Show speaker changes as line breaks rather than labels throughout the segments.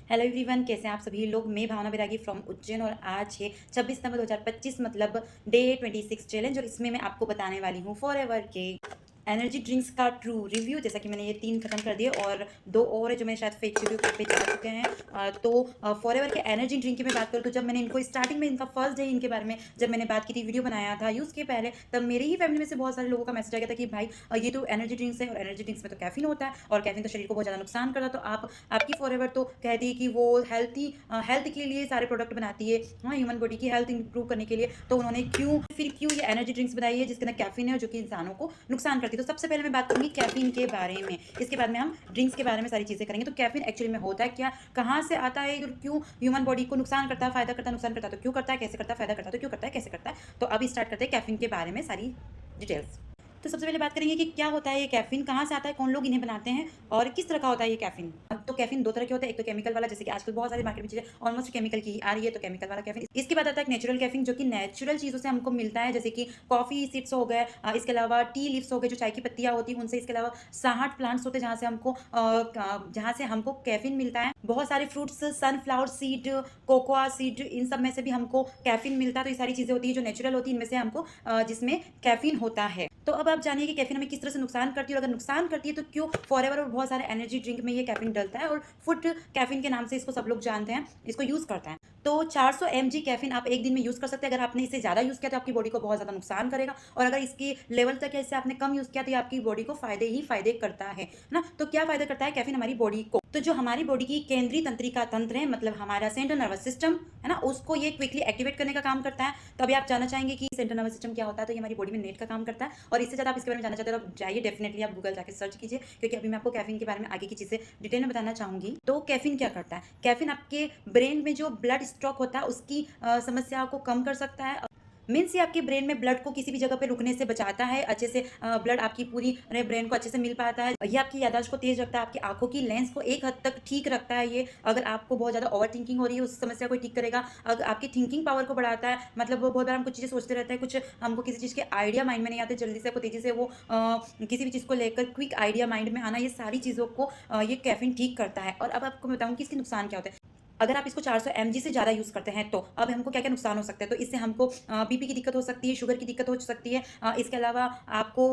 Hello everyone, कैसे हैं आप सभी लोग। मैं भावना बैरागी फ्रॉम उज्जैन और आज है 26 नवंबर 2025 मतलब डे 26 चैलेंज। और इसमें मैं आपको बताने वाली हूँ फॉरएवर के एनर्जी ड्रिंक्स का ट्रू रिव्यू। जैसा कि मैंने ये 3 खत्म कर दिए और 2 और है जो मैंने शायद फेक रिव्यू पे जा चुके हैं। तो फॉरएवर के एनर्जी ड्रिंक की मैं बात करूँ तो जब मैंने इनको स्टार्टिंग में इनका फर्स्ट डे इनके बारे में जब मैंने बात की थी, वीडियो बनाया था यूज़ के पहले, तब मेरी ही फैमिली में से बहुत सारे लोगों का मैसेज आ गया था कि भाई ये तो एनर्जी ड्रिंक्स है और एनर्जी ड्रिंक्स में तो कैफीन होता है और कैफीन तो शरीर को बहुत ज़्यादा नुकसान करता है। तो आपकी फॉरएवर तो कहती है कि वो हेल्थ के लिए सारे प्रोडक्ट बनाती है, हाँ, ह्यूमन बॉडी की हेल्थ इंप्रूव करने के लिए। तो उन्होंने क्यों ये एनर्जी ड्रिंक्स बनाई है जिसके अंदर कैफीन है जो कि इंसानों को नुकसान करती है। तो सबसे पहले मैं बात करूंगी कैफीन के बारे में, इसके बाद में हम ड्रिंक्स के बारे में सारी चीज़ें करेंगे। तो कैफीन एक्चुअली में होता है क्या, कहाँ से आता है और क्यों ह्यूमन बॉडी को नुकसान करता है, फायदा करता है, नुकसान करता है तो क्यों करता है, कैसे करता है, फायदा करता है तो क्यों करता है, कैसे करता है। तो अभी स्टार्ट करते हैं कैफीन के बारे में सारी डिटेल्स। तो सबसे पहले बात करेंगे कि क्या होता है ये कैफीन, कहाँ से आता है, कौन लोग इन्हें बनाते हैं और किस तरह का होता है ये कैफीन। तो कैफीन दो तरह के होते हैं, एक तो केमिकल वाला, जैसे कि आजकल बहुत सारी मार्केट में चीज़ें ऑलमोस्ट केमिकल की आ रही है, तो केमिकल वाला कैफीन। इसके बाद आता है नेचुरल कैफीन जो कि नेचुरल चीज़ों से हमको मिलता है, जैसे कि कॉफ़ी सीड्स हो गए, इसके अलावा टी लीव्स हो गए जो चाय की पत्तियाँ होती हैं उनसे, इसके अलावा 60 प्लांट्स होते हैं जहाँ से हमको कैफीन मिलता है। बहुत सारे fruits, sunflower seed, cocoa seed, इन सब में से भी हमको कैफीन मिलता है। तो ये सारी चीज़ें होती है जो नेचुरल होती है, इनमें से हमको जिसमें कैफीन होता है। तो अब आप जानिए कि कैफीन हमें किस तरह से नुकसान करती है और अगर नुकसान करती है तो क्यों फॉरएवर और बहुत सारे एनर्जी ड्रिंक में ये कैफीन डलता है और फुट कैफीन के नाम से इसको सब लोग जानते हैं, इसको यूज़ करते हैं। तो 400 mg कैफीन आप एक दिन में यूज़ कर सकते हैं। अगर आपने इससे ज़्यादा यूज़ किया तो आपकी बॉडी को बहुत ज़्यादा नुकसान करेगा, और अगर इसकी लेवल तक या इससे आपने कम यूज़ किया तो ये आपकी बॉडी को फायदे ही फायदे करता है ना। तो क्या फायदा करता है कैफीन हमारी बॉडी को, तो जो हमारी बॉडी की केंद्रीय तंत्रिका तंत्र है, मतलब हमारा सेंट्रल नर्वस सिस्टम है ना, उसको ये क्विकली एक्टिवेट करने का काम करता है। तो अभी आप जानना चाहेंगे कि सेंट्रल नर्वस सिस्टम क्या होता है, तो ये हमारी बॉडी में नेट का काम करता है। और इससे ज़्यादा आप इसके बारे में जानना चाहते हो तो जाइए, डेफिनेटली आप गूगल जाकर सर्च कीजिए, क्योंकि अभी मैं आपको कैफीन के बारे में आगे की चीज़ें डिटेल में बताना चाहूँगी। तो कैफीन क्या करता है, कैफीन आपके ब्रेन में जो ब्लड स्ट्रोक होता है उसकी समस्या को कम कर सकता है। मीन्स ये आपके ब्रेन में ब्लड को किसी भी जगह पे रुकने से बचाता है, अच्छे से ब्लड आपकी पूरी ब्रेन को अच्छे से मिल पाता है। ये आपकी याददाश्त को तेज रखता है, आपकी आंखों की लेंस को एक हद तक ठीक रखता है। ये अगर आपको बहुत ज़्यादा ओवर थिंकिंग हो रही है उस समस्या को ठीक करेगा। अगर आपकी थिंकिंग पावर को बढ़ाता है, मतलब वो बहुत बार हम कुछ चीज़ें सोचते रहते हैं, कुछ हमको किसी चीज़ के आइडिया माइंड में नहीं आते, जल्दी से आपको तेज़ी से वो किसी भी चीज़ को लेकर क्विक आइडिया माइंड में आना, ये सारी चीज़ों को ये कैफीन ठीक करता है। और अब आपको बताऊँ कि इसके नुकसान क्या होते हैं। अगर आप इसको 400 mg से ज़्यादा यूज़ करते हैं तो अब हमको क्या-क्या नुकसान हो सकते हैं। तो इससे हमको बीपी की दिक्कत हो सकती है, शुगर की दिक्कत हो सकती है, इसके अलावा आपको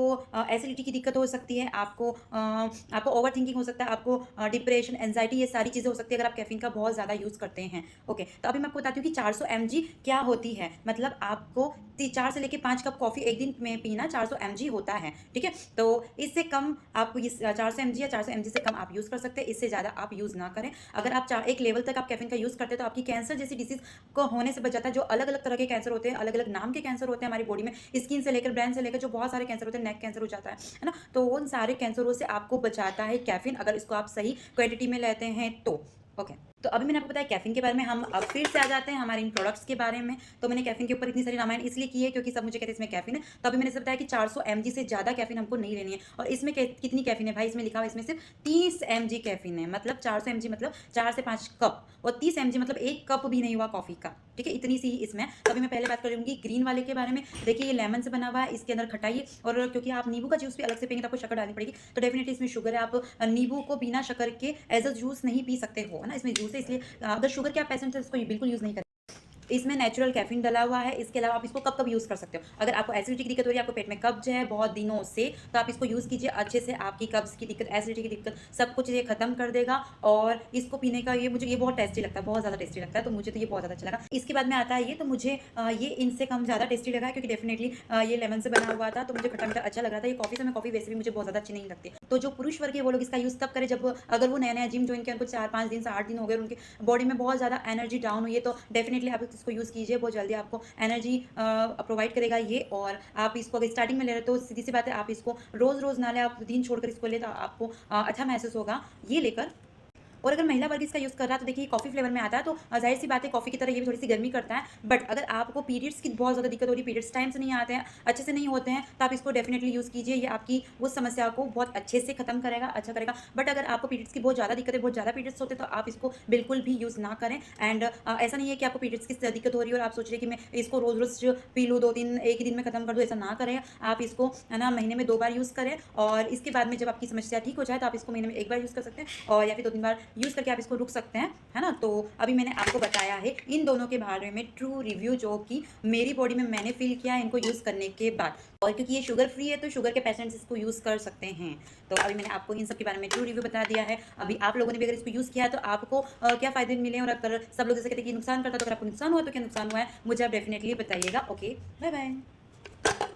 एसिडिटी की दिक्कत हो सकती है, आपको ओवरथिंकिंग हो सकता है, आपको डिप्रेशन, एंग्जायटी, ये सारी चीज़ें हो सकती है अगर आप कैफ़ीन का बहुत ज़्यादा यूज़ करते हैं। ओके, तो अभी मैं आपको बताती हूँ कि 400 mg क्या होती है। मतलब आपको 4 से लेके 5 कप कॉफ़ी एक दिन में पीना 400 mg होता है, ठीक है? तो इससे कम आप इस 400 mg या 400 mg से कम आप यूज़ कर सकते हैं, इससे ज़्यादा आप यूज़ ना करें। अगर आप एक लेवल तक आप कैफीन का यूज़ करते हैं तो आपकी कैंसर जैसी डिसीज़ को होने से बच जाता है। जो अलग-अलग तरह के कैंसर होते हैं, अलग-अलग नाम के कैंसर होते हैं हमारी बॉडी में, स्किन से लेकर ब्रेन से लेकर जो बहुत सारे कैंसर होते हैं, नेक कैंसर हो जाता है ना? तो उन सारे कैंसरों से आपको बचाता है कैफीन, अगर इसको आप सही क्वांटिटी में लेते हैं तो। ओके, तो अभी मैंने आपको बताया कैफीन के बारे में। हम अब फिर से आ जाते हैं हमारे इन प्रोडक्ट्स के बारे में। तो मैंने कैफीन के ऊपर इतनी सारी रामायण इसलिए की है क्योंकि सब मुझे कहते हैं इसमें कैफीन है। तो अभी मैंने बताया कि 400 mg से ज़्यादा कैफीन हमको नहीं लेनी है। और इसमें कितनी कैफीन है भाई, इसमें लिखा हुआ है इसमें सिर्फ 30 mg कैफीन है। मतलब 400 mg मतलब 4 से 5 कप, और 30 mg मतलब 1 कप भी नहीं हुआ कॉफ़ी का, ठीक है? इतनी सी ही इसमें। तो अभी मैं पहले बात करूँगी ग्रीन वाले के बारे में। देखिए ये लेमन से बना हुआ है, इसके अंदर खटाई है, और क्योंकि आप नींबू का जूस भी अलग से पिएंगे तो आपको शक्कर डालनी पड़ेगी, तो डेफिनेटली इसमें शुगर है। आप नींबू को बिना शक्कर के एज अ जूस नहीं पी सकते हो, है ना? इसमें जूस है, इसलिए अगर शुगर के आप पेशेंट हैं तो इसको बिल्कुल यूज़ नहीं करें। इसमें नेचुरल कैफीन डला हुआ है। इसके अलावा आप इसको कब-कब यूज़ कर सकते हो। अगर आपको एसिडिटी की दिक्कत हो रही है, आपको पेट में कब्ज़ है बहुत दिनों से, तो आप इसको यूज़ कीजिए। अच्छे से आपकी कब्ज़ की दिक्कत, एसिडिटी की दिक्कत, सब कुछ ये खत्म कर देगा। और इसको पीने का मुझे ये बहुत टेस्टी लगता है, बहुत ज़्यादा टेस्टी लगता है, तो मुझे तो ये बहुत ज़्यादा अच्छा लगा। इसके बाद में आता है ये, तो मुझे ये इनसे कम ज़्यादा टेस्टी लगा है, क्योंकि डेफिनेटली ये लेमन से बना हुआ था, तो मुझे खट्टा-मीठा अच्छा लग रहा था। ये कॉफ़ी से, मैं कॉफ़ी वैसे भी मुझे बहुत ज़्यादा अच्छी नहीं लगती। तो जो पुरुष वर्ग है वो लोग इसका यूज़ तब करें जब, अगर वो नया-नया जिम जॉइन किया, उनको 4-5 दिन से 8 दिन हो गए और उनकी बॉडी में बहुत ज़्यादा एनर्जी डाउन हुई है, तो डेफिनेटली आप इसको यूज़ कीजिए। बहुत जल्दी आपको एनर्जी प्रोवाइड करेगा ये। और आप इसको अगर स्टार्टिंग में ले रहे हो तो सीधी सी बात है, आप इसको रोज़-रोज़ ना लें, आप दिन छोड़कर इसको लें, तो आपको अच्छा महसूस होगा ये लेकर। और अगर महिला वर्ग इसका यूज़ कर रहा है तो देखिए कॉफ़ी फ्लेवर में आता है, तो ज़ाहिर सी बात है कॉफ़ी की तरह ये भी थोड़ी-सी गर्मी करता है। बट अगर आपको पीरियड्स की बहुत ज़्यादा दिक्कत हो रही है, पीरियड्स टाइम से नहीं आते हैं, अच्छे से नहीं होते हैं, तो आप इसको डेफिनेटली यूज़ कीजिए। ये आपकी उस समस्या को बहुत अच्छे से खत्म करेगा, अच्छा करेगा। बट अगर आपको पीरियड्स की बहुत ज़्यादा दिक्कत है, बहुत ज़्यादा पीरियड्स होते हैं, तो आप इसको बिल्कुल भी यूज़ ना करें। एंड ऐसा नहीं है कि आपको पीरियड्स की दिक्कत हो रही है और आप सोच रहे हैं कि मैं इसको रोज़-रोज़ पी लूँ, 2-3 एक ही दिन में खत्म कर दूँ, ऐसा ना करें। आप इसको है ना महीने में 2 बार यूज़ करें, और इसके बाद में जब आपकी समस्या ठीक हो जाए तो आप इसको महीने में 1 बार यूज़ कर सकते हैं, और या फिर 2-3 बार यूज़ करके आप इसको रुक सकते हैं, है ना। तो अभी मैंने आपको बताया है इन दोनों के बारे में ट्रू रिव्यू, जो कि मेरी बॉडी में मैंने फील किया है इनको यूज़ करने के बाद। और क्योंकि ये शुगर फ्री है तो शुगर के पेशेंट्स इसको यूज़ कर सकते हैं। तो अभी मैंने आपको इन सब के बारे में ट्रू रिव्यू बता दिया है। अभी आप लोगों ने भी अगर इसको यूज़ किया है तो आपको क्या फ़ायदे मिले, और अगर सब लोग जैसे कहते हैं कि नुकसान करता है, तो अगर आपको नुकसान हुआ तो क्या नुकसान हुआ है मुझे आप डेफिनेटली बताइएगा। Okay, bye bye.